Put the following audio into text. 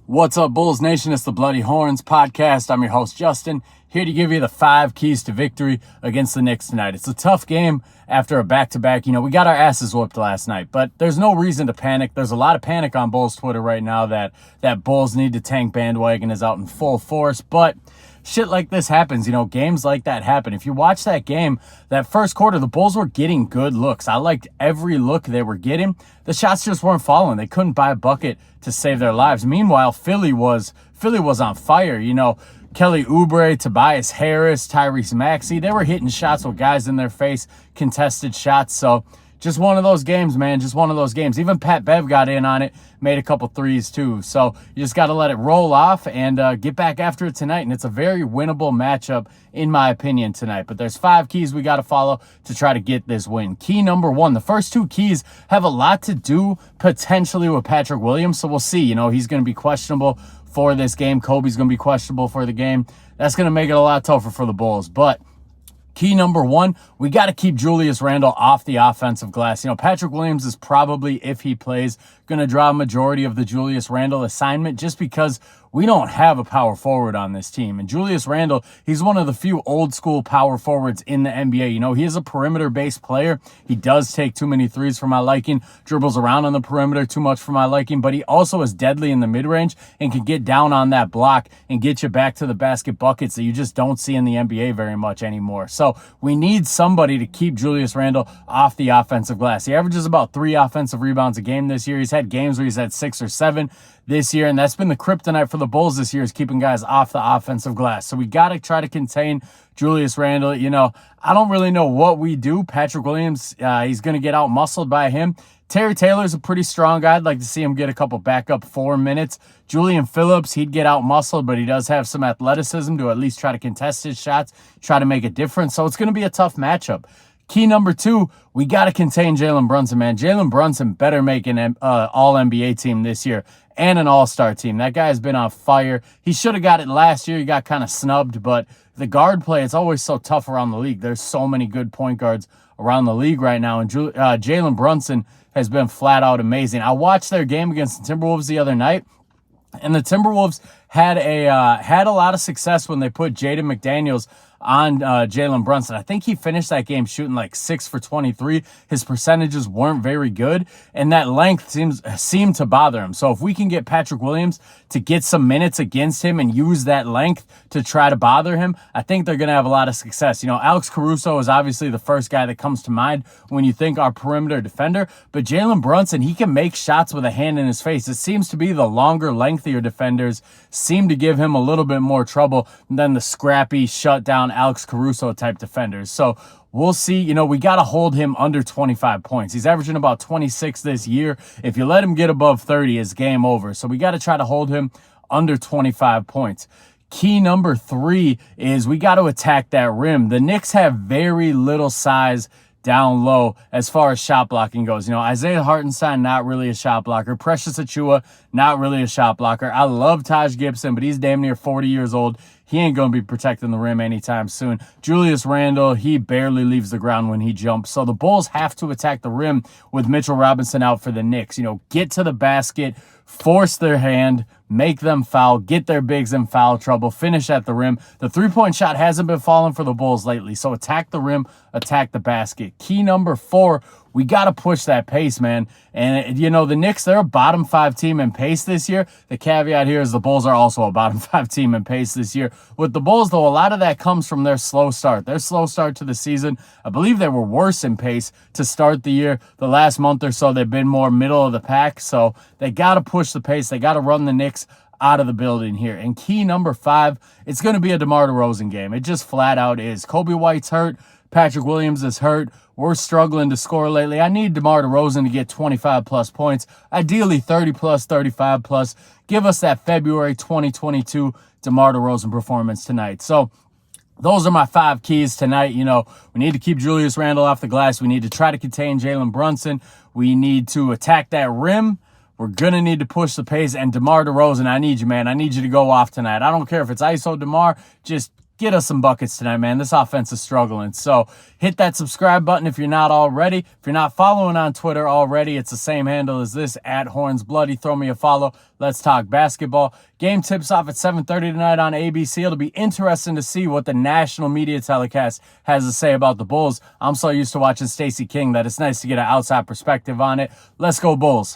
What's up, Bulls Nation? It's the Bloody Horns podcast. I'm your host, Justin, here to give you the 5 keys to victory against the Knicks tonight. It's a tough game after a back-to-back. We got our asses whooped last night, but there's no reason to panic. There's a lot of panic on Bulls Twitter right now that Bulls need to tank bandwagon is out in full force, but shit like this happens. Games like that happen. If you watch that game, that first quarter, the Bulls were getting good looks. I liked every look they were getting. The shots just weren't falling. They couldn't buy a bucket to save their lives. Meanwhile, Philly was on fire. Kelly Oubre, Tobias Harris, Tyrese Maxey, they were hitting shots with guys in their face, contested shots. So just one of those games, man. Just one of those games. Even Pat Bev got in on it, made a couple threes too. So you just got to let it roll off and get back after it tonight. And it's a very winnable matchup, in my opinion, tonight. But there's 5 keys we got to follow to try to get this win. Key number 1, the first 2 keys have a lot to do potentially with Patrick Williams. So we'll see. He's going to be questionable for this game. Kobe's going to be questionable for the game. That's going to make it a lot tougher for the Bulls. But key number 1, we got to keep Julius Randle off the offensive glass. Patrick Williams is probably, if he plays, going to draw a majority of the Julius Randle assignment just because we don't have a power forward on this team. And Julius Randle, he's one of the few old school power forwards in the NBA. He is a perimeter-based player. He does take too many threes for my liking, dribbles around on the perimeter too much for my liking, but he also is deadly in the mid-range and can get down on that block and get you back to the basket buckets that you just don't see in the NBA very much anymore. So we need somebody to keep Julius Randle off the offensive glass. He averages about 3 offensive rebounds a game this year. He's had games where he's had 6 or 7 this year, and that's been the kryptonite for the Bulls this year, is keeping guys off the offensive glass. So we got to try to contain Julius Randle. I don't really know what we do. Patrick Williams, he's going to get out-muscled by him. Terry Taylor's a pretty strong guy. I'd like to see him get a couple backup 4 minutes. Julian Phillips, he'd get out-muscled, but he does have some athleticism to at least try to contest his shots, try to make a difference. So it's going to be a tough matchup. Key number 2, we got to contain Jalen Brunson, man. Jalen Brunson better make an all-NBA team this year and an all-star team. That guy has been on fire. He should have got it last year. He got kind of snubbed, but the guard play, it's always so tough around the league. There's so many good point guards around the league right now, and Jalen Brunson has been flat out amazing. I watched their game against the Timberwolves the other night, and the Timberwolves had a lot of success when they put Jaden McDaniels on Jalen Brunson. I think he finished that game shooting like 6 for 23. His percentages weren't very good, and that length seemed to bother him. So if we can get Patrick Williams to get some minutes against him and use that length to try to bother him, I think they're going to have a lot of success. Alex Caruso is obviously the first guy that comes to mind when you think our perimeter defender, but Jalen Brunson, he can make shots with a hand in his face. It seems to be the longer, lengthier defenders seem to give him a little bit more trouble than the scrappy, shutdown Alex Caruso type defenders. So we'll see. We got to hold him under 25 points. He's averaging about 26 this year. If you let him get above 30, it's game over. So we got to try to hold him under 25 points. Key number 3 is we got to attack that rim. The Knicks have very little size down low as far as shot blocking goes. Isaiah Hartenstein, not really a shot blocker. Precious Achiuwa, not really a shot blocker. I love Taj Gibson, but he's damn near 40 years old. He ain't going to be protecting the rim anytime soon. Julius Randle, he barely leaves the ground when he jumps. So the Bulls have to attack the rim with Mitchell Robinson out for the Knicks. Get to the basket, force their hand, make them foul, get their bigs in foul trouble, finish at the rim. The 3-point shot hasn't been falling for the Bulls lately, so attack the rim, attack the basket. Key number 4, we got to push that pace, man. And, the Knicks, they're a bottom 5 team in pace this year. The caveat here is the Bulls are also a bottom 5 team in pace this year. With the Bulls, though, a lot of that comes from their slow start. Their slow start to the season, I believe they were worse in pace to start the year. The last month or so, they've been more middle of the pack. So they got to push the pace. They got to run the Knicks out of the building here. And key number 5, it's going to be a DeMar DeRozan game. It just flat out is. Kobe White's hurt. Patrick Williams is hurt. We're struggling to score lately. I need DeMar DeRozan to get 25-plus points, ideally 30-plus, 35-plus. Give us that February 2022 DeMar DeRozan performance tonight. So those are my 5 keys tonight. We need to keep Julius Randle off the glass. We need to try to contain Jalen Brunson. We need to attack that rim. We're going to need to push the pace. And DeMar DeRozan, I need you, man. I need you to go off tonight. I don't care if it's ISO DeMar. Just get us some buckets tonight, man. This offense is struggling. So hit that subscribe button if you're not already. If you're not following on Twitter already, it's the same handle as this, @HornsBloody. Throw me a follow. Let's talk basketball. Game tips off at 7:30 tonight on ABC. It'll be interesting to see what the national media telecast has to say about the Bulls. I'm so used to watching Stacey King that it's nice to get an outside perspective on it. Let's go Bulls.